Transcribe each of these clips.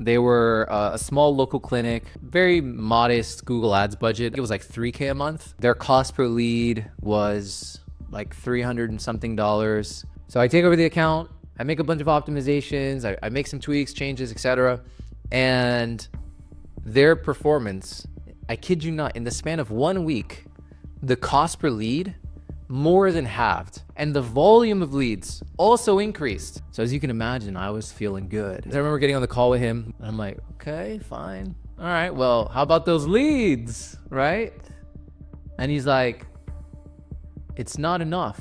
They were a small local clinic, very modest Google Ads budget. It was like $3K a month. Their cost per lead was like $300 and something dollars. So I take over the account, I make a bunch of optimizations, I make some tweaks, changes, etc. And their performance, I kid you not, in the span of 1 week, the cost per lead more than halved, and the volume of leads also increased. So as you can imagine, I was feeling good. I remember getting on the call with him, and I'm like, okay, fine. All right, well, how about those leads, right? And he's like, it's not enough.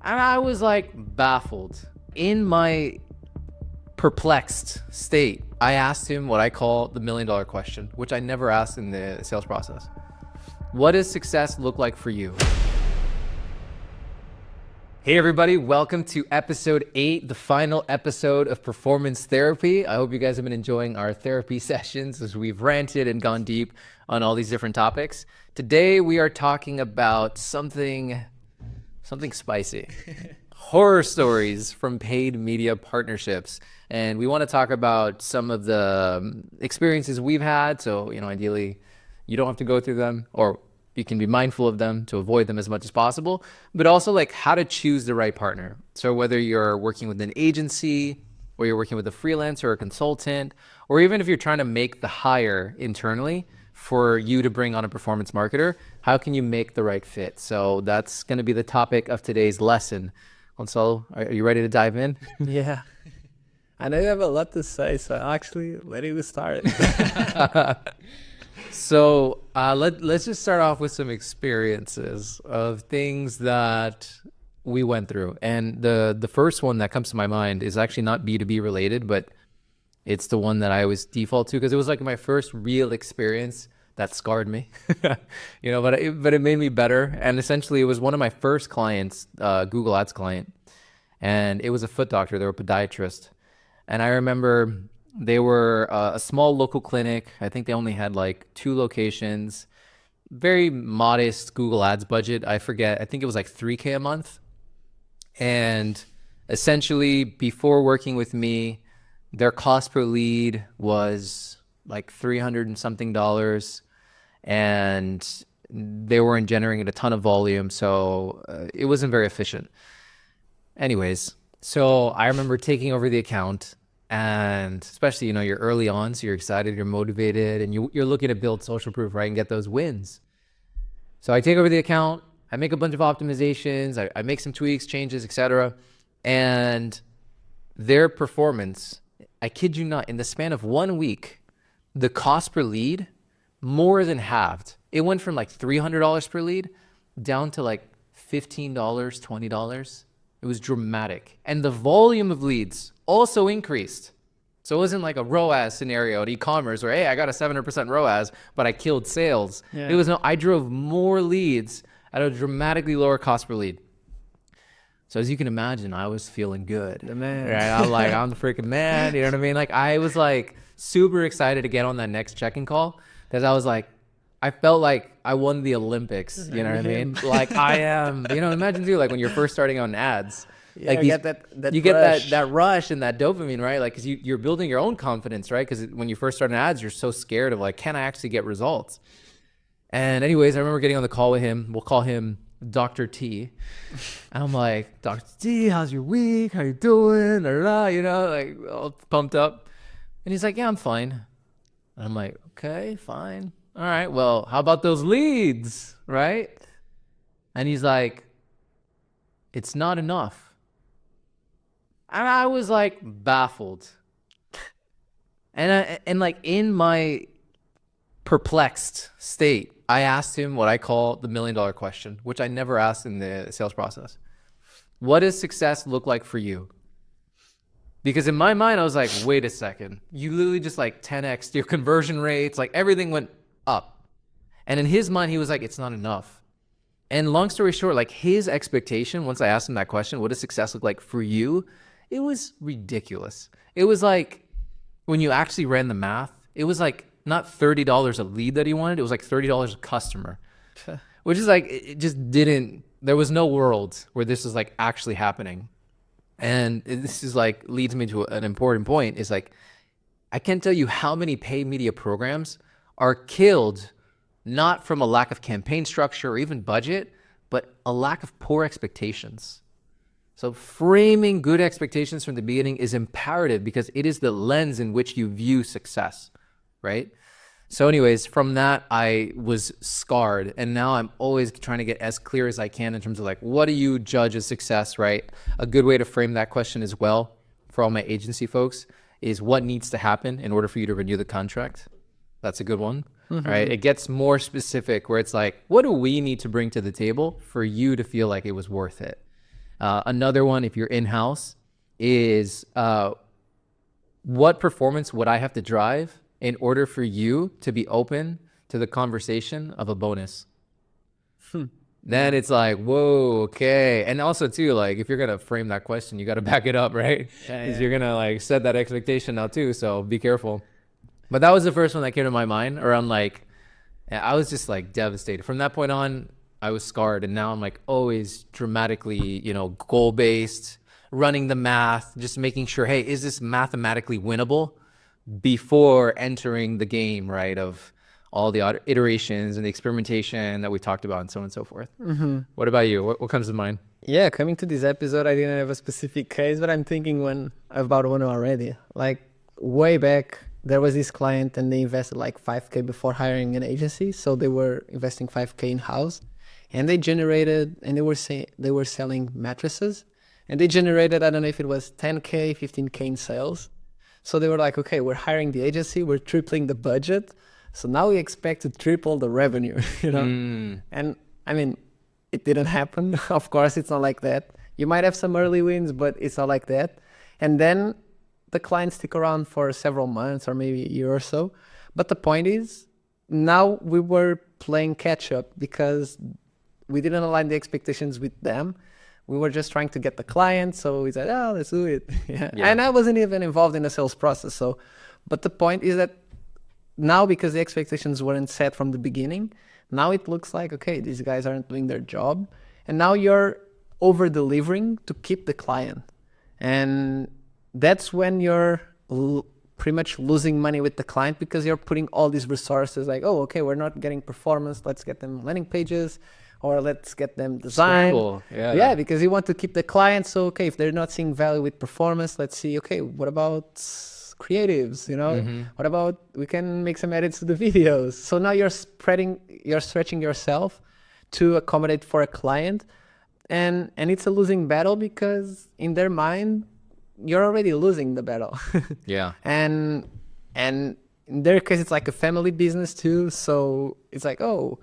And I was like baffled. In my perplexed state, I asked him what I call the $1 million question, which I never asked in the sales process. What does success look like for you? Hey everybody, welcome to episode 8, the final episode of Performance Therapy. I hope you guys have been enjoying our therapy sessions as we've ranted and gone deep on all these different topics. Today we are talking about something spicy. Horror stories from paid media partnerships. And we want to talk about some of the experiences we've had. So, ideally, you don't have to go through them, or you can be mindful of them to avoid them as much as possible, but also like how to choose the right partner. So whether you're working with an agency or you're working with a freelancer or a consultant, or even if you're trying to make the hire internally for you to bring on a performance marketer, how can you make the right fit? So that's going to be the topic of today's lesson. Gonzalo, are you ready to dive in? Yeah. I know you have a lot to say, so I'm actually ready to start. So let's just start off with some experiences of things that we went through. And the first one that comes to my mind is actually not B2B related, but it's the one that I always default to because it was like my first real experience that scarred me, but it made me better. And essentially it was one of my first clients, Google Ads client, and it was a foot doctor. They were a podiatrist. And I remember they were a small local clinic. I think they only had like 2 locations, very modest Google Ads budget. I forget. I think it was like $3K a month. And essentially before working with me, their cost per lead was like $300 and something dollars. And they weren't generating a ton of volume. So it wasn't very efficient. Anyways, so I remember taking over the account. And especially, you're early on, so you're excited, you're motivated, and you're looking to build social proof, right, and get those wins. So I take over the account, I make a bunch of optimizations, I make some tweaks, changes, etc. And their performance, I kid you not, in the span of 1 week, the cost per lead more than halved. It went from like $300 per lead down to like $15, $20. It was dramatic. And the volume of leads also increased. So it wasn't like a ROAS scenario at e-commerce where, hey, I got a 700% ROAS, but I killed sales. Yeah. It was I drove more leads at a dramatically lower cost per lead. So as you can imagine, I was feeling good. The man. Right? I'm like, I'm the freaking man. You know what I mean? Like I was like super excited to get on that next check-in call because I was like, I felt like I won the Olympics, you know what I mean? Like I am, imagine too, like when you're first starting on ads, yeah, like you get that you rush. get that rush and that dopamine, right? Like, cause you're building your own confidence, right? Cause when you first start in ads, you're so scared of like, can I actually get results? And anyways, I remember getting on the call with him. We'll call him Dr. T. And I'm like, Dr. T, how's your week? How you doing? Like all pumped up. And he's like, yeah, I'm fine. And I'm like, okay, fine. All right, well, how about those leads, right? And he's like, it's not enough. And I was like baffled. And like in my perplexed state, I asked him what I call the $1 million question, which I never asked in the sales process. What does success look like for you? Because in my mind, I was like, wait a second. You literally just like 10x'd your conversion rates, like everything went up. And in his mind, he was like, it's not enough. And long story short, like his expectation, once I asked him that question, what does success look like for you? It was ridiculous. It was like, when you actually ran the math, it was like not $30 a lead that he wanted. It was like $30 a customer, which is like, it just didn't, there was no world where this was like actually happening. And this is like, leads me to an important point is like, I can't tell you how many paid media programs are killed not from a lack of campaign structure or even budget, but a lack of poor expectations. So framing good expectations from the beginning is imperative because it is the lens in which you view success, right? So anyways, from that, I was scarred. And now I'm always trying to get as clear as I can in terms of like, what do you judge as success, right? A good way to frame that question as well for all my agency folks is what needs to happen in order for you to renew the contract. That's a good one, right? It gets more specific where it's like, what do we need to bring to the table for you to feel like it was worth it? Another one, if you're in-house, is what performance would I have to drive in order for you to be open to the conversation of a bonus? Then it's like, whoa, okay. And also too, like if you're going to frame that question, you got to back it up, right? Because you're going to like set that expectation now too. So be careful. But that was the first one that came to my mind around like, I was just like devastated. From that point on, I was scarred. And now I'm like always dramatically, goal-based, running the math, just making sure, hey, is this mathematically winnable before entering the game, right? Of all the iterations and the experimentation that we talked about and so on and so forth. What about you? What comes to mind? Yeah, coming to this episode, I didn't have a specific case, but I'm thinking about one already. Like way back, there was this client and they invested like 5K before hiring an agency. So they were investing 5K in-house and they were selling mattresses and they generated, I don't know if it was 10K, 15K in sales. So they were like, okay, we're hiring the agency, we're tripling the budget. So now we expect to triple the revenue, And I mean, it didn't happen. Of course, it's not like that. You might have some early wins, but it's not like that. And then the clients stick around for several months or maybe a year or so. But the point is, now we were playing catch up because we didn't align the expectations with them. We were just trying to get the client. So we said, oh, let's do it. Yeah. And I wasn't even involved in the sales process. But the point is that now, because the expectations weren't set from the beginning, now it looks like, okay, these guys aren't doing their job. And now you're over delivering to keep the client. And that's when you're pretty much losing money with the client because you're putting all these resources like, oh, okay, we're not getting performance. Let's get them landing pages or let's get them designed. Yeah, because you want to keep the client. So, okay, if they're not seeing value with performance, let's see, okay, what about creatives, What about we can make some edits to the videos? So now you're stretching yourself to accommodate for a client. And it's a losing battle because in their mind, you're already losing the battle. Yeah. And in their case, it's like a family business too. So it's like, oh,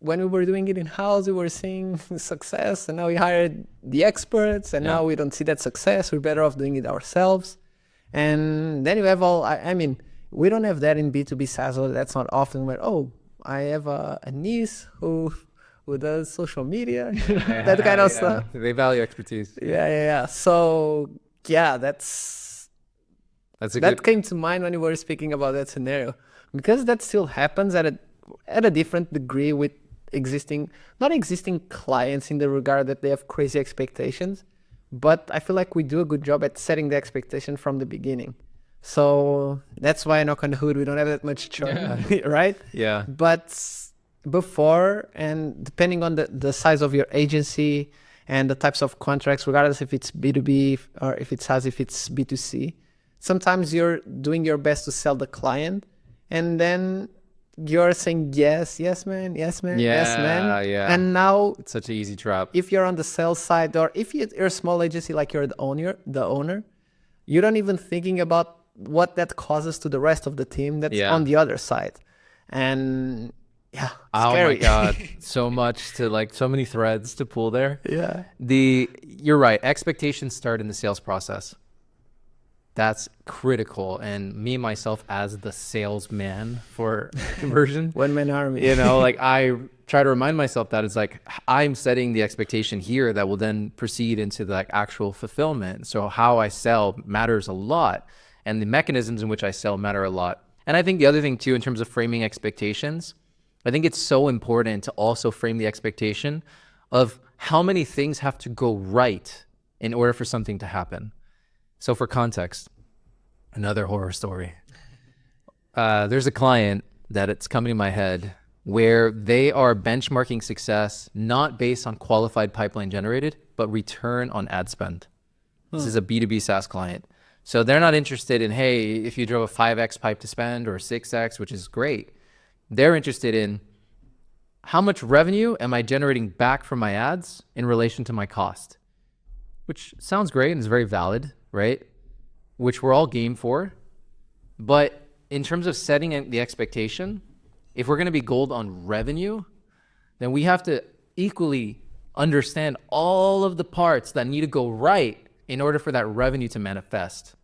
when we were doing it in-house, we were seeing success and now we hired the experts and now we don't see that success. We're better off doing it ourselves. And then you have I mean, we don't have that in B2B SaaS. That's not often where, oh, I have a niece who does social media, that kind of stuff. They value expertise. Yeah. So yeah, that came to mind when you were speaking about that scenario, because that still happens at a different degree with not existing clients in the regard that they have crazy expectations, but I feel like we do a good job at setting the expectation from the beginning. So that's why, knock on the hood, we don't have that much churn, right? Yeah. But before, and depending on the size of your agency and the types of contracts, regardless if it's B2B or if it's SaaS, if it's B2C, sometimes you're doing your best to sell the client and then you're saying, yes, man. Yeah. And now it's such an easy trap. If you're on the sales side or if you're a small agency, like you're the owner, you don't even thinking about what that causes to the rest of the team that's on the other side. And yeah, oh scary. My God, so much to like, so many threads to pull there. Yeah. You're right. Expectations start in the sales process. That's critical. And me, myself, as the salesman for conversion. One-man army. Like I try to remind myself that it's like, I'm setting the expectation here that will then proceed into the actual fulfillment. So how I sell matters a lot. And the mechanisms in which I sell matter a lot. And I think the other thing too, in terms of framing expectations, I think it's so important to also frame the expectation of how many things have to go right in order for something to happen. So for context, another horror story. there's a client that it's coming to my head where they are benchmarking success not based on qualified pipeline generated, but return on ad spend. This is a B2B SaaS client. So they're not interested in, hey, if you drove a 5x pipe to spend or 6x, which is great. They're interested in how much revenue am I generating back from my ads in relation to my cost, which sounds great and is very valid, right? Which we're all game for. But in terms of setting the expectation, if we're going to be gold on revenue, then we have to equally understand all of the parts that need to go right in order for that revenue to manifest.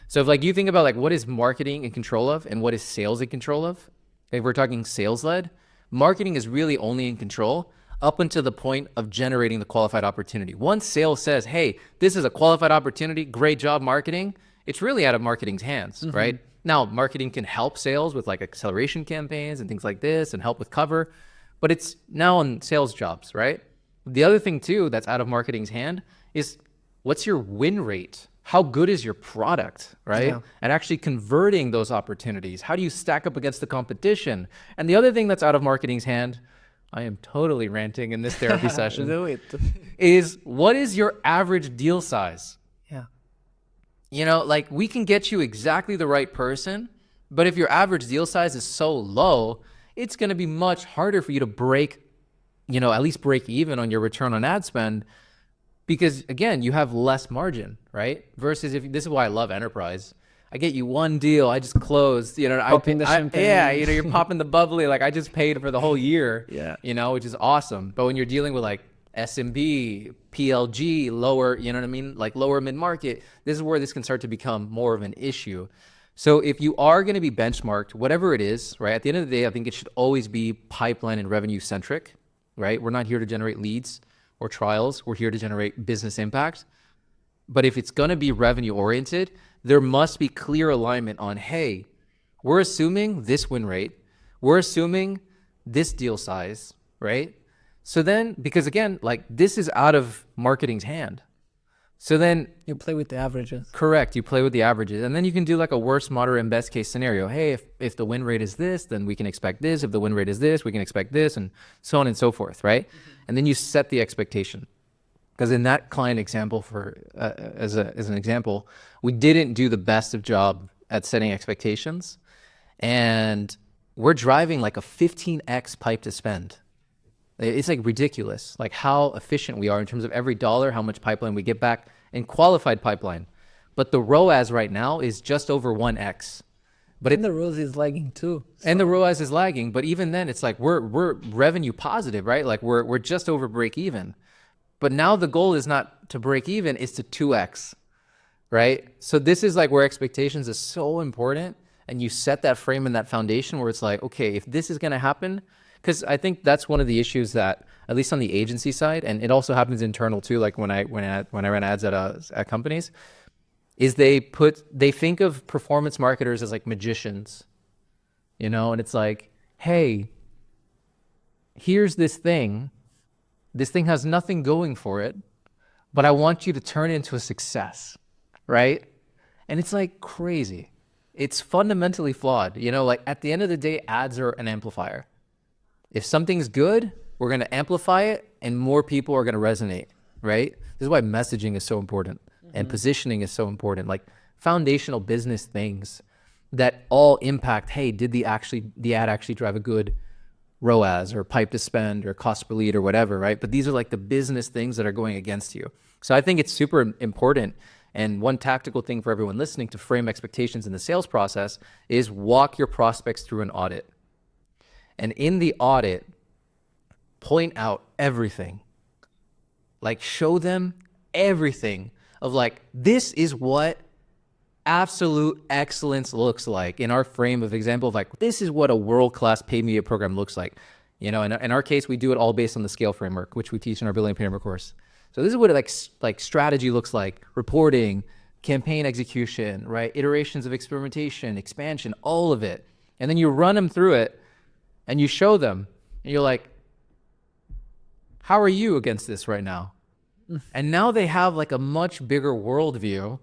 So if like you think about like what is marketing in control of and what is sales in control of, if we're talking sales led, marketing is really only in control up until the point of generating the qualified opportunity. Once sales says, hey, this is a qualified opportunity, great job marketing, it's really out of marketing's hands, right? Now, marketing can help sales with like acceleration campaigns and things like this and help with cover, but it's now on sales jobs, right? The other thing too that's out of marketing's hand is what's your win rate? How good is your product, right? Yeah. And actually converting those opportunities. How do you stack up against the competition? And the other thing that's out of marketing's hand, I am totally ranting in this therapy session, Do it. is what is your average deal size? Yeah. You know, like we can get you exactly the right person, but if your average deal size is so low, it's going to be much harder for you to break, at least break even on your return on ad spend, because again, you have less margin, right? Versus if this is why I love enterprise. I get you one deal, I just closed, Popping the champagne. Yeah, you're popping the bubbly, like I just paid for the whole year, Yeah. which is awesome. But when you're dealing with like SMB, PLG, lower, like lower mid-market, this is where this can start to become more of an issue. So if you are going to be benchmarked, whatever it is, right, at the end of the day, I think it should always be pipeline and revenue centric, right? We're not here to generate leads or trials. We're here to generate business impact. But if it's going to be revenue oriented, there must be clear alignment on, hey, we're assuming this win rate. We're assuming this deal size, right? So then, because again, like this is out of marketing's hand. So then You play with the averages. correct, you play with the averages. And then you can do like a worst, moderate, and best case scenario. Hey, if the win rate is this, then we can expect this. If the win rate is this, we can expect this, and so on and so forth, right? And then you set the expectation. Because in that client example, as an example, we didn't do the best of job at setting expectations. And we're driving like a 15x pipe to spend. It's like ridiculous, like how efficient we are in terms of every dollar, how much pipeline we get back in qualified pipeline. But the ROAS right now is just over 1x. But And the rules is lagging too. and the ROAS is lagging, but even then it's like we're revenue positive, right? Like we're just over break even. But now the goal is not to break even, it's to 2x, right? So this is like where expectations is so important, and you set that frame and that foundation where it's like, okay, if this is going to happen, because I think that's one of the issues that, at least on the agency side, and it also happens internal too, like when I ran ads at companies, is they think of performance marketers as like magicians, and it's like, hey, here's this thing. This thing has nothing going for it, but I want you to turn it into a success, right? And it's like crazy. It's fundamentally flawed. Like at the end of the day, ads are an amplifier. If something's good, we're going to amplify it and more people are going to resonate, right? This is why messaging is so important and positioning is so important. Like foundational business things that all impact, hey, did the ad actually drive a good ROAS or pipe to spend or cost per lead or whatever, right? But these are like the business things that are going against you. So I think it's super important. And one tactical thing for everyone listening to frame expectations in the sales process is walk your prospects through an audit. And in the audit, point out everything. Like show them everything of like, this is what absolute excellence looks like in our frame of example of like, this is what a world-class paid media program looks like. In our case, we do it all based on the scale framework, which we teach in our Building a Payment course. So this is what it like strategy looks like, reporting, campaign execution, right? Iterations of experimentation, expansion, all of it. And then you run them through it and you show them and you're like, how are you against this right now? And now they have like a much bigger worldview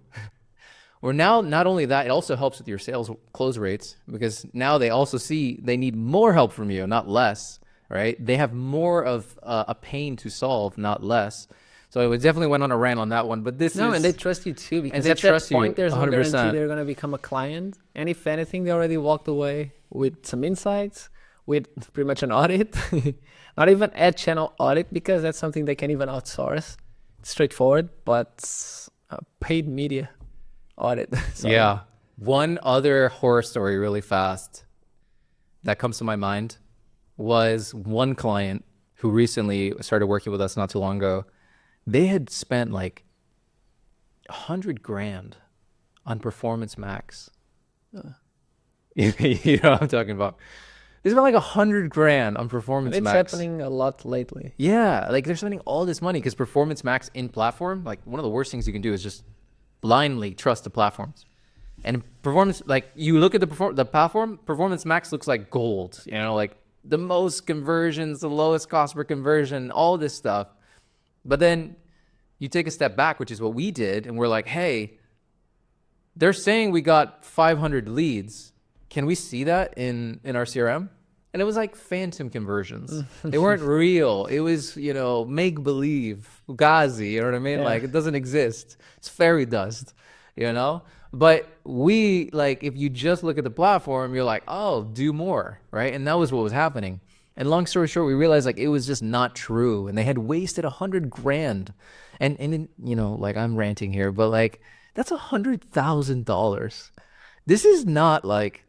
Or now, not only that, it also helps with your sales close rates, because now they also see they need more help from you, not less, right? They have more of a pain to solve, not less. So it definitely went on a rant on that one, but this No, is, and they trust you too, because they at trust that you point, there's no guarantee 100%. they're going to become a client. And if anything, they already walked away with some insights, with pretty much an audit, not even ad channel audit, because that's something they can even outsource. It's straightforward, but paid media audit. So, Yeah. One other horror story really fast that comes to my mind was one client who recently started working with us not too long ago. They had spent like 100 grand on Performance Max. You know what I'm talking about. They spent like 100 grand on Performance it's Max. happening a lot lately. Yeah, like they're spending all this money because Performance Max in platform, like one of the worst things you can do is just blindly trust the platforms. And performance, like you look at the platform, Performance Max looks like gold, you know, like the most conversions, the lowest cost per conversion, all this stuff. But then you take a step back, which is what we did, and we're like, hey, they're saying we got 500 leads. Can we see that in our CRM? And it was like phantom conversions. They weren't real. It was, you know, make believe, Fugazi, you know what I mean? Yeah. Like it doesn't exist. It's fairy dust, you know? But we, like, if you just look at the platform, you're like, oh, do more, right? And that was what was happening. And long story short, we realized like it was just not true, and they had wasted 100 grand. And you know, like I'm ranting here, but like that's $100,000. This is not like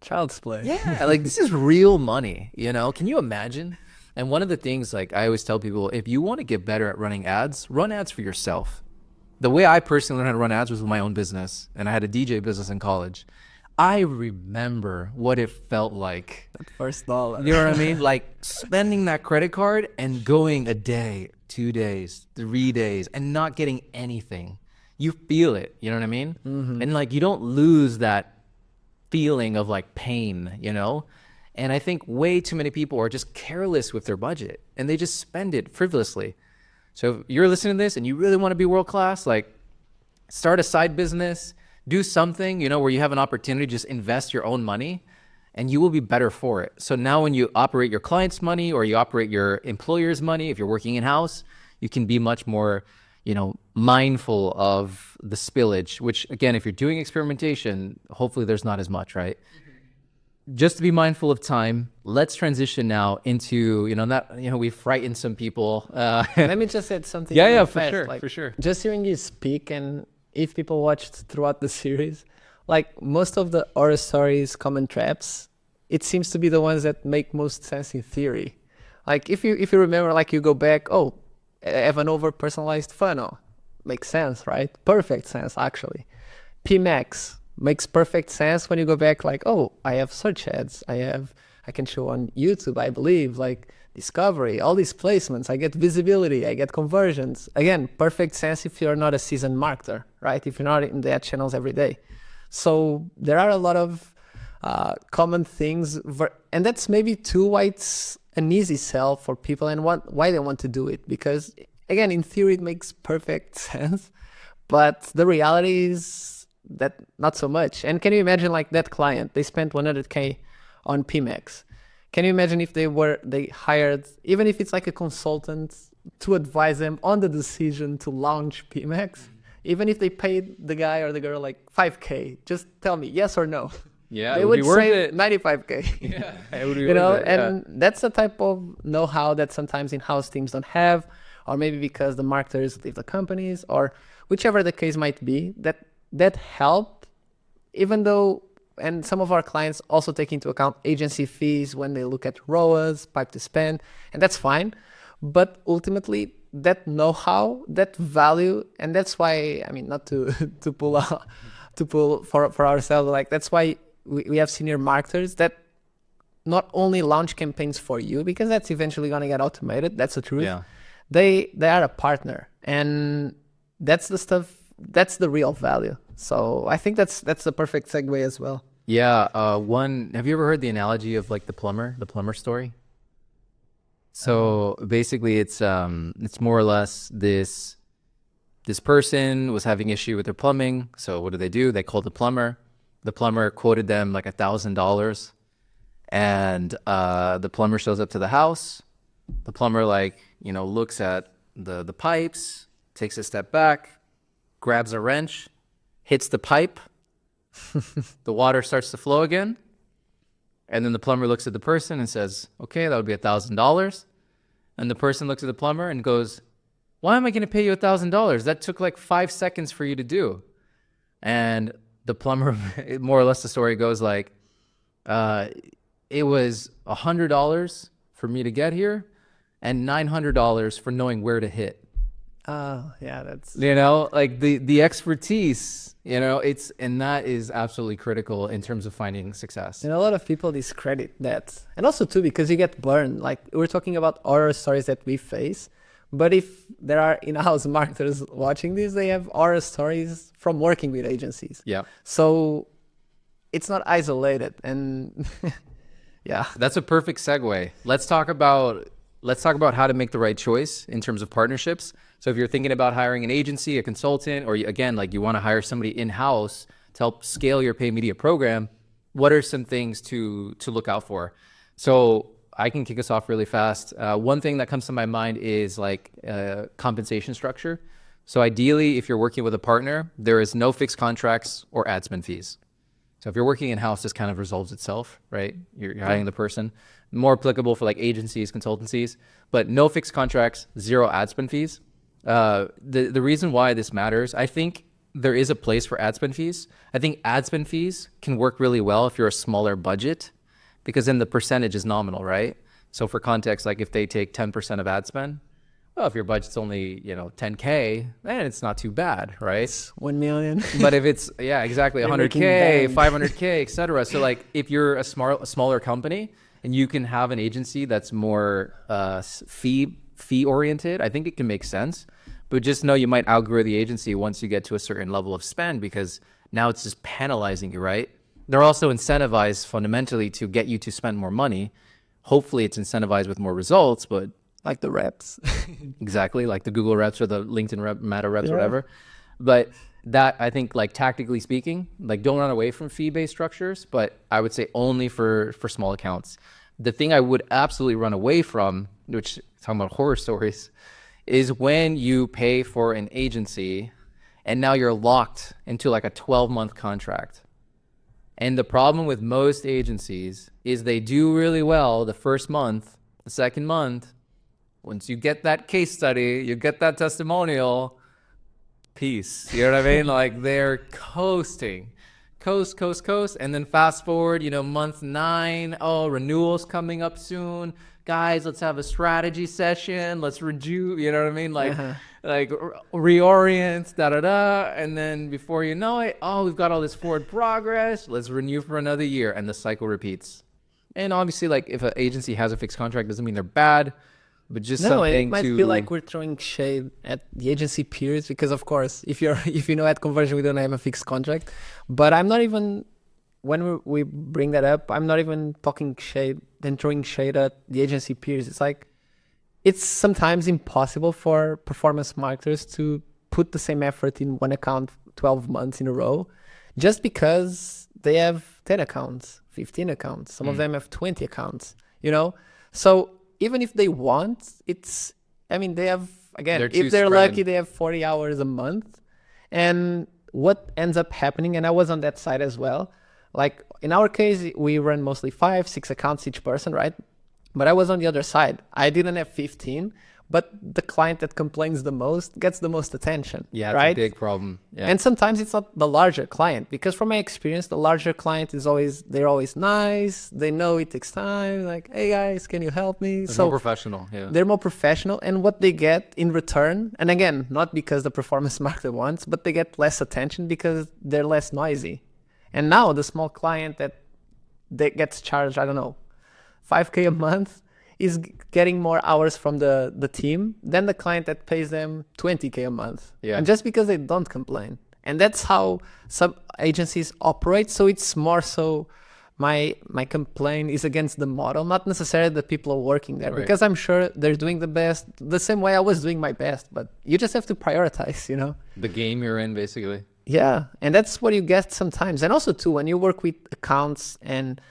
Child's play. yeah, like this is real money, you know? Can you imagine? And one of the things, like I always tell people, if you want to get better at running ads, run ads for yourself. The way I personally learned how to run ads was with my own business, and I had a DJ business in college. I remember what it felt like. That first dollar. You know what I mean? Like spending that credit card and going a day, 2 days, 3 days, and not getting anything. You feel it, you know what I mean? Mm-hmm. And like you don't lose that feeling of like pain, you know? And I think way too many people are just careless with their budget, and they just spend it frivolously. So if you're listening to this and you really want to be world class, like start a side business, do something, you know, where you have an opportunity to just invest your own money, and you will be better for it. So now when you operate your client's money or you operate your employer's money, if you're working in-house, you can be much more, you know, mindful of the spillage, which again, if you're doing experimentation, hopefully there's not as much, right? Just to be mindful of time, let's transition now into, you know, not, you know, we frightened some people. Let me just add something. Yeah, real for fast. sure, Like, for sure. Just hearing you speak, and if people watched throughout the series, like most of the horror stories, common traps, it seems to be the ones that make most sense in theory. Like if you remember, like you go back, oh, I have an over personalized funnel, makes sense, right? Perfect sense actually. PMax makes perfect sense when you go back, like, oh, I have search ads, I can show on YouTube, I believe, like discovery, all these placements, I get visibility, I get conversions. Again, perfect sense if you're not a seasoned marketer, right? If you're not in the ad channels every day. So there are a lot of common things, and that's maybe too why it's an easy sell for people and why they want to do it. Because again, in theory, it makes perfect sense, but the reality is that not so much. And can you imagine, like that client, they spent 100K on PMax. Can you imagine if they hired, even if it's like a consultant to advise them on the decision to launch PMax, even if they paid the guy or the girl like 5K, just tell me yes or no. Yeah, They it would be worth say it. 95K. Yeah, it would be You know, worth it, yeah. and that's the type of know-how that sometimes in-house teams don't have, or maybe because the marketers leave the companies, or whichever the case might be, that help, even though, and some of our clients also take into account agency fees when they look at ROAS, pipe to spend, and that's fine. But ultimately, that know-how, that value, and that's why, I mean, not to to pull for ourselves, like that's why we have senior marketers that not only launch campaigns for you, because that's eventually going to get automated, that's the truth. Yeah. They are a partner, and that's the stuff, that's the real value. So I think that's the perfect segue as well. Yeah. Have you ever heard the analogy of like the plumber story? So basically it's more or less this this person was having issue with their plumbing. So what do? They called the plumber. The plumber quoted them like $1,000. And the plumber shows up to the house. The plumber looks at the pipes, takes a step back, grabs a wrench, hits the pipe. The water starts to flow again. And then the plumber looks at the person and says, okay, that would be $1,000. And the person looks at the plumber and goes, why am I going to pay you $1,000? That took like 5 seconds for you to do. And the plumber, more or less the story goes like, it was $100 for me to get here and $900 for knowing where to hit. Yeah, that's like the expertise, and that is absolutely critical in terms of finding success. and a lot of people discredit that, and also too because you get burned. Like we're talking about horror stories that we face, but if there are in-house marketers watching this, they have horror stories from working with agencies. Yeah. So it's not isolated, and yeah. That's a perfect segue. Let's talk about how to make the right choice in terms of partnerships. So if you're thinking about hiring an agency, a consultant, or again, you want to hire somebody in-house to help scale your paid media program, what are some things to look out for? So I can kick us off really fast. One thing that comes to my mind is compensation structure. So ideally, if you're working with a partner, there is no fixed contracts or ad spend fees. So if you're working in-house, this kind of resolves itself, right? You're hiring the person. More applicable for agencies, consultancies, but no fixed contracts, zero ad spend fees. The reason why this matters, I think there is a place for ad spend fees. I think ad spend fees can work really well if you're a smaller budget, because then the percentage is nominal, right? So for context, if they take 10% of ad spend, well, if your budget's only, $10K, then it's not too bad, right? It's 1 million. But if it's, yeah, exactly, You're making 100K, bank. 500K, et cetera. So if you're a smaller company and you can have an agency that's more fee oriented, I think it can make sense. But just know you might outgrow the agency once you get to a certain level of spend, because now it's just penalizing you, right? They're also incentivized fundamentally to get you to spend more money. Hopefully it's incentivized with more results, but Like the reps. exactly, like the Google reps or the LinkedIn rep, Meta reps, Yeah. whatever. But that, I think, tactically speaking, don't run away from fee-based structures, but I would say only for small accounts. The thing I would absolutely run away from, which talking about horror stories, is when you pay for an agency and now you're locked into a 12-month contract. And the problem with most agencies is they do really well the first month, the second month. Once you get that case study, you get that testimonial, peace. You know what I mean? They're coasting. Coast. And then fast forward, month 9, renewals coming up soon. Guys, let's have a strategy session. Let's review, you know what I mean? Reorient, and then before you know it, we've got all this forward progress. Let's renew for another year, and the cycle repeats. And obviously, if an agency has a fixed contract, doesn't mean they're bad, but just No, something it might feel like we're throwing shade at the agency peers, because of course, if you know AdConversion, we don't have a fixed contract. But I'm not even, when we bring that up, I'm not even talking shade and throwing shade at the agency peers. It's sometimes impossible for performance marketers to put the same effort in one account 12 months in a row, just because they have 10 accounts, 15 accounts. Some of them have 20 accounts, So even if they want, they have, again, if they're lucky, they have 40 hours a month. And what ends up happening, and I was on that side as well, in our case, we run mostly 5-6 accounts each person, right? But I was on the other side. I didn't have 15, but the client that complains the most gets the most attention. Yeah, it's right? a big problem. Yeah. And sometimes it's not the larger client, because from my experience, the larger client they're always nice. They know it takes time. Hey guys, can you help me? It's more professional. Yeah. They're more professional, and what they get in return, and again, not because the performance marketer wants, but they get less attention because they're less noisy. And now the small client that gets charged, I don't know, 5K a month is getting more hours from the team than the client that pays them 20K a month. Yeah. And just because they don't complain. And that's how some agencies operate. So it's more so my complaint is against the model, not necessarily the people are working there, Right. because I'm sure they're doing the best the same way I was doing my best, but you just have to prioritize, you know? The game you're in, basically. Yeah, and that's what you get sometimes. And also too, when you work with accounts and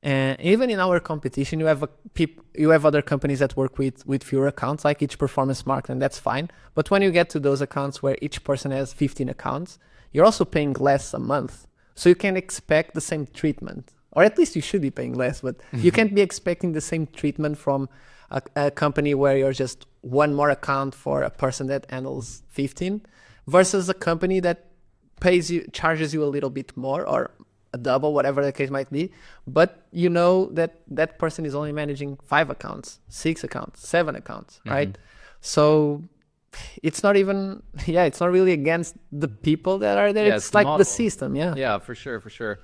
even in our competition, you have other companies that work with fewer accounts, like each performance marketing, that's fine. But when you get to those accounts where each person has 15 accounts, you're also paying less a month. So you can expect the same treatment, or at least you should be paying less, but you can't be expecting the same treatment from a company where you're just one more account for a person that handles 15 versus a company that charges you a little bit more or a double, whatever the case might be, but you know that that person is only managing 5 accounts, 6 accounts, 7 accounts, right? So it's not even, it's not really against the people that are there. Yeah, it's it's the like the model. system. Yeah, for sure, for sure.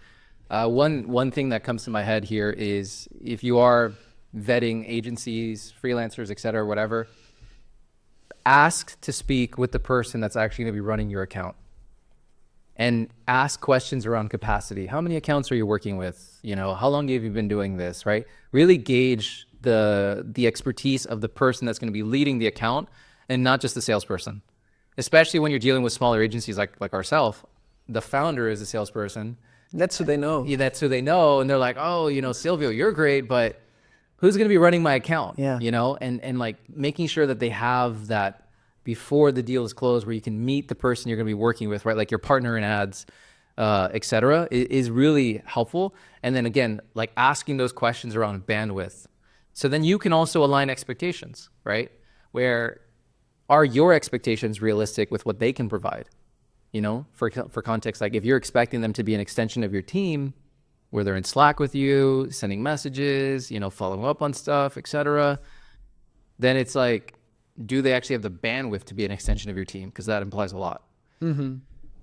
One thing that comes to my head here is if you are vetting agencies, freelancers, et cetera, whatever, ask to speak with the person that's actually going to be running your account. And ask questions around capacity. How many accounts are you working with? You know, how long have you been doing this, right? Really gauge the expertise of the person that's going to be leading the account and not just the salesperson. Especially when you're dealing with smaller agencies like ourselves. The founder is a salesperson. That's who they know. Yeah, that's who they know. And they're like, oh, you know, Silvio, you're great, but who's going to be running my account? Yeah. You know, and like making sure that they have that before the deal is closed, where you can meet the person you're going to be working with, right? Like your partner in ads, et cetera, is really helpful. And then again, like asking those questions around bandwidth. So then you can also align expectations, right? Where are your expectations realistic with what they can provide? You know, for context, like if you're expecting them to be an extension of your team, where they're in Slack with you, sending messages, you know, following up on stuff, et cetera, then it's like, do they actually have the bandwidth to be an extension of your team? Because that implies a lot.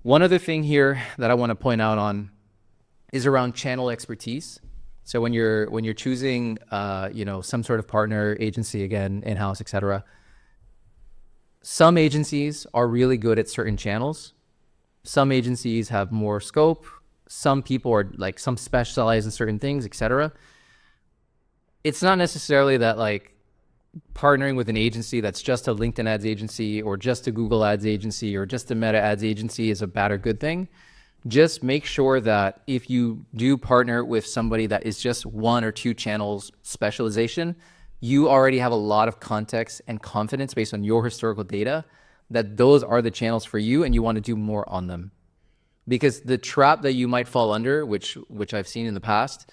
One other thing here that I want to point out on is around channel expertise. So when you're choosing, you know, some sort of partner agency, again, in-house, et cetera, some agencies are really good at certain channels. Some agencies have more scope. Some people are like, some specialize in certain things, et cetera. It's not necessarily that like, partnering with an agency that's just a LinkedIn ads agency or just a Google ads agency or just a Meta ads agency is a bad or good thing. Just make sure that if you do partner with somebody that is just 1 or 2 channels specialization, you already have a lot of context and confidence based on your historical data that those are the channels for you and you want to do more on them. Because the trap that you might fall under, which I've seen in the past,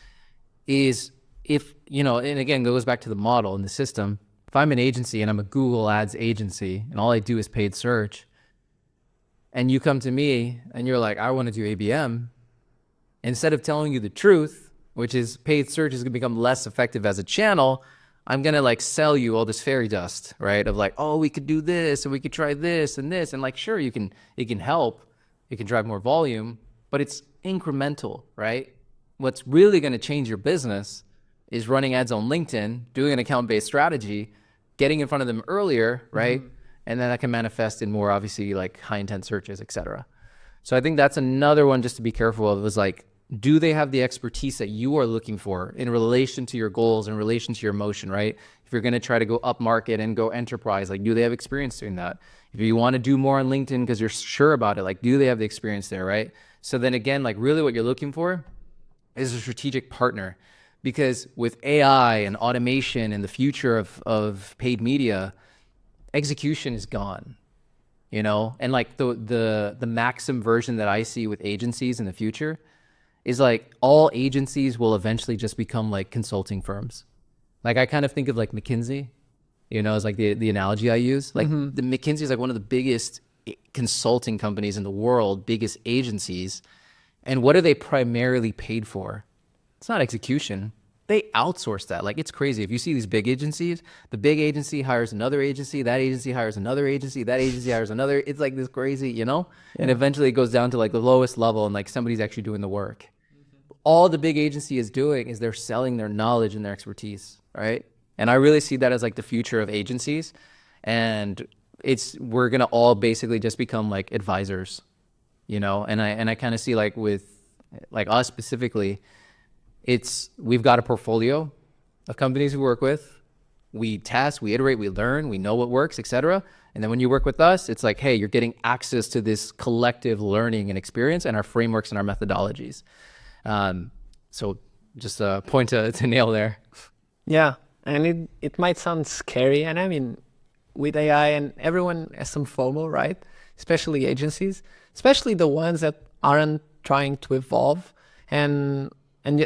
is if, you know, and again, goes back to the model and the system. If I'm an agency and I'm a Google ads agency and all I do is paid search, and you come to me and you're like, I want to do ABM, instead of telling you the truth, which is paid search is going to become less effective as a channel, I'm going to like sell you all this fairy dust, right? Of like, oh, we could do this and we could try this and this. And like, sure, it can help. It can drive more volume, but it's incremental, right? What's really going to change your business is running ads on LinkedIn, doing an account-based strategy, getting in front of them earlier, right? And then that can manifest in more obviously like high intent searches, et cetera. So I think that's another one just to be careful of, is like, do they have the expertise that you are looking for in relation to your goals, in relation to your motion, right? If you're going to try to go up market and go enterprise, like, do they have experience doing that? If you want to do more on LinkedIn because you're sure about it, like, do they have the experience there, right? So then again, like really what you're looking for is a strategic partner. Because with AI and automation and the future of paid media, execution is gone, you know? And like the maxim version that I see with agencies in the future is like all agencies will eventually just become like consulting firms. Like I kind of think of like McKinsey, you know, as like the analogy I use. Like the McKinsey is like one of the biggest consulting companies in the world, biggest agencies. And what are they primarily paid for? It's not execution. They outsource that. Like it's crazy. If you see these big agencies, the big agency hires another agency, that agency hires another agency, that agency hires another. It's like this crazy, you know? Yeah. And eventually it goes down to like the lowest level and like somebody's actually doing the work. All the big agency is doing is they're selling their knowledge and their expertise, right? And I really see that as like the future of agencies. And we're gonna all basically just become like advisors, you know? And I kind of see like with like us specifically, we've got a portfolio of companies we work with. We test, we iterate, we learn, we know what works, etc. And then when you work with us, it's like, hey, you're getting access to this collective learning and experience and our frameworks and our methodologies. So just a point to nail there. Yeah, and it might sound scary, and I mean, with AI and everyone has some FOMO, right? Especially agencies, especially the ones that aren't trying to evolve and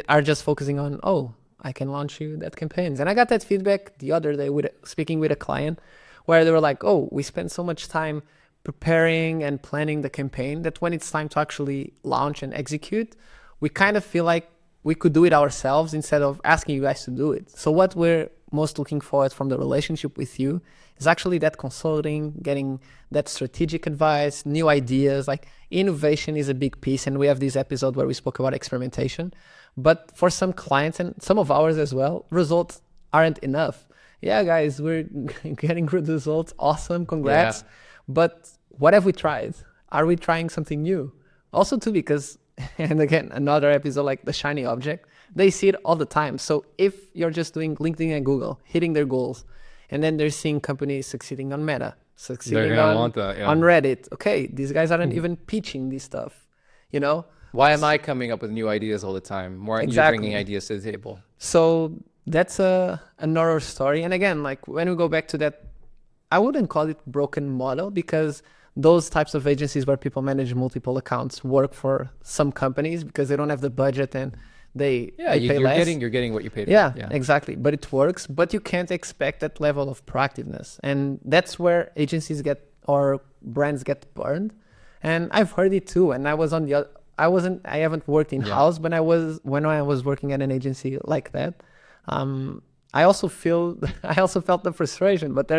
are just focusing on, oh, I can launch you that campaigns. And I got that feedback the other day with speaking with a client where they were like, oh, we spend so much time preparing and planning the campaign that when it's time to actually launch and execute, we kind of feel like we could do it ourselves instead of asking you guys to do it. So what we're most looking forward from the relationship with you is actually that consulting, getting that strategic advice, new ideas. Like innovation is a big piece, and we have this episode where we spoke about experimentation. But for some clients and some of ours as well, results aren't enough. Yeah, guys, we're getting good results. Awesome, congrats. Yeah. But what have we tried? Are we trying something new? Also too, because, and again, another episode like the shiny object, they see it all the time. So if you're just doing LinkedIn and Google, hitting their goals, and then they're seeing companies succeeding on Meta, succeeding on Reddit. Okay, these guys aren't even pitching this stuff, you know? Why am I coming up with new ideas all the time? Why aren't you bringing ideas to the table? So that's another story. And again, like when we go back to that, I wouldn't call it broken model, because those types of agencies where people manage multiple accounts work for some companies because they don't have the budget and they pay less. You're getting what you paid for. Yeah, exactly. But it works, but you can't expect that level of proactiveness. And that's where agencies or brands get burned. And I've heard it too. And I was on the I haven't worked in-house, but when I was working at an agency like that, I also felt the frustration, but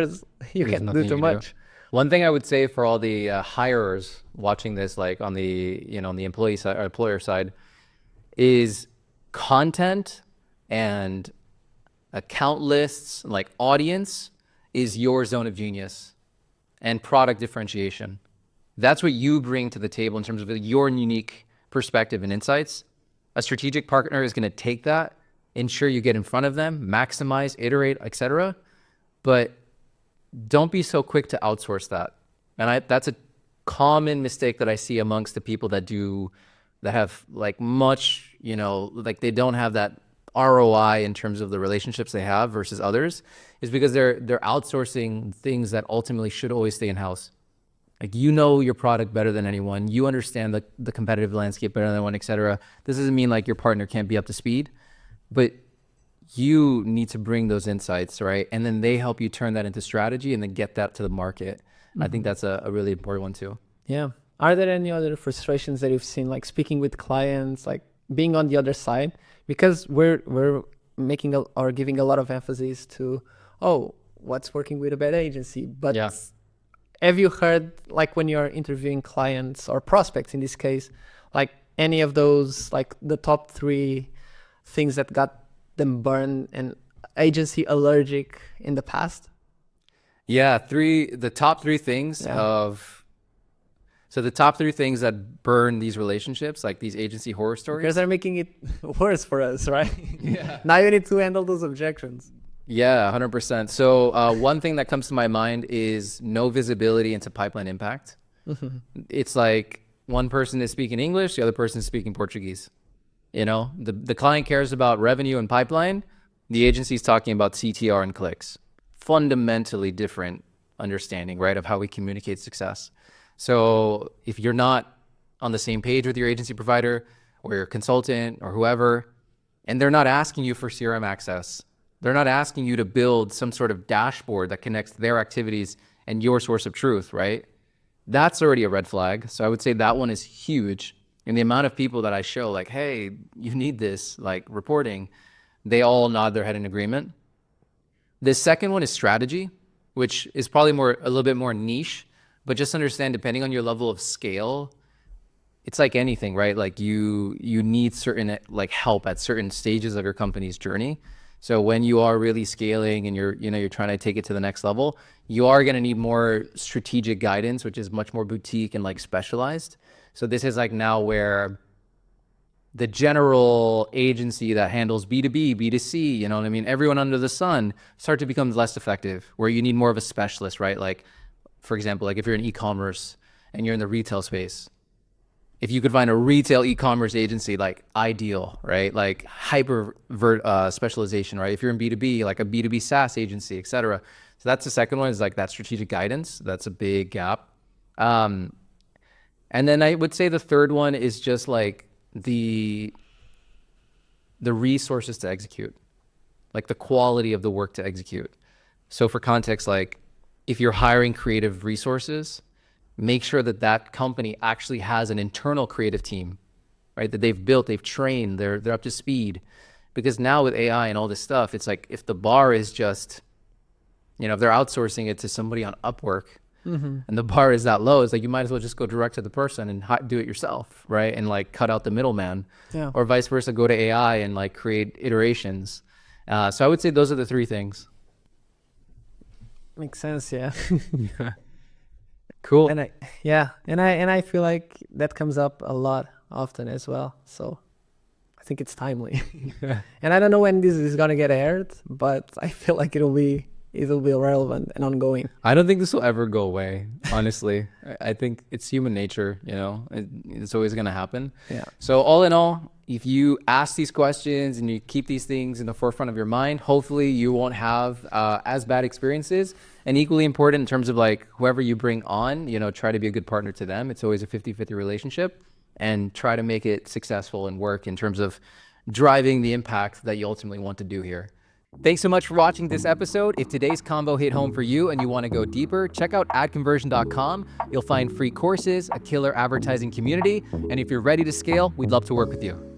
you can't do too much. One thing I would say for all the hirers watching this, like on the on the employee side or employer side, is content and account lists, like audience, is your zone of genius, and product differentiation. That's what you bring to the table in terms of your unique perspective and insights. A strategic partner is going to take that, ensure you get in front of them, maximize, iterate, etc. But don't be so quick to outsource that. And that's a common mistake that I see amongst the people that have like much, like they don't have that ROI in terms of the relationships they have versus others, is because they're outsourcing things that ultimately should always stay in-house. Like, your product better than anyone. You understand the competitive landscape better than anyone, etc. This doesn't mean like your partner can't be up to speed, but you need to bring those insights, right? And then they help you turn that into strategy and then get that to the market. Mm-hmm. I think that's a really important one too. Yeah. Are there any other frustrations that you've seen, like speaking with clients, like being on the other side? Because we're making or giving a lot of emphasis to, what's working with a bad agency? But have you heard, like when you're interviewing clients or prospects in this case, like any of those, like the top 3 things that got them burned and agency allergic in the past? Yeah, the top 3 things the top 3 things that burn these relationships, like these agency horror stories. Because they're making it worse for us, right? Yeah. Now you need to handle those objections. Yeah, 100%. So one thing that comes to my mind is no visibility into pipeline impact. Mm-hmm. It's like one person is speaking English, the other person is speaking Portuguese. The client cares about revenue and pipeline. The agency is talking about CTR and clicks. Fundamentally different understanding, right, of how we communicate success. So if you're not on the same page with your agency provider or your consultant or whoever, and they're not asking you for CRM access, they're not asking you to build some sort of dashboard that connects their activities and your source of truth, right? That's already a red flag. So I would say that one is huge. And the amount of people that I show, like, hey, you need this, like reporting, they all nod their head in agreement. The second one is strategy, which is probably a little bit more niche, but just understand, depending on your level of scale, it's like anything, right? Like you need certain like help at certain stages of your company's journey. So when you are really scaling and you're trying to take it to the next level, you are going to need more strategic guidance, which is much more boutique and like specialized. So this is like now where the general agency that handles B2B, B2C, you know what I mean? Everyone under the sun start to become less effective, where you need more of a specialist, right? Like, for example, like if you're in e-commerce and you're in the retail space, if you could find a retail e-commerce agency, like ideal, right? Like specialization, right? If you're in B2B, like a B2B SaaS agency, etc. So that's the second one, is like that strategic guidance. That's a big gap. And then I would say the third one is just like the resources to execute, like the quality of the work to execute. So for context, like if you're hiring creative resources, make sure that that company actually has an internal creative team, right? That they've built, they've trained, they're up to speed. Because now with AI and all this stuff, it's like if the bar is just, you know, if they're outsourcing it to somebody on Upwork, and the bar is that low, it's like you might as well just go direct to the person and do it yourself, right? And like cut out the middleman, or vice versa, go to AI and like create iterations. So I would say those are the three things. Makes sense, yeah. Cool. And I feel like that comes up a lot often as well. So I think it's timely. And I don't know when this is gonna get aired, but I feel like it'll be relevant and ongoing. I don't think this will ever go away, honestly. I think it's human nature, you know, it's always going to happen. Yeah. So all in all, if you ask these questions and you keep these things in the forefront of your mind, hopefully you won't have as bad experiences. And equally important in terms of like whoever you bring on, you know, try to be a good partner to them. It's always a 50-50 relationship, and try to make it successful and work in terms of driving the impact that you ultimately want to do here. Thanks so much for watching this episode. If today's combo hit home for you and you want to go deeper, check out adconversion.com. You'll find free courses, a killer advertising community, and if you're ready to scale, we'd love to work with you.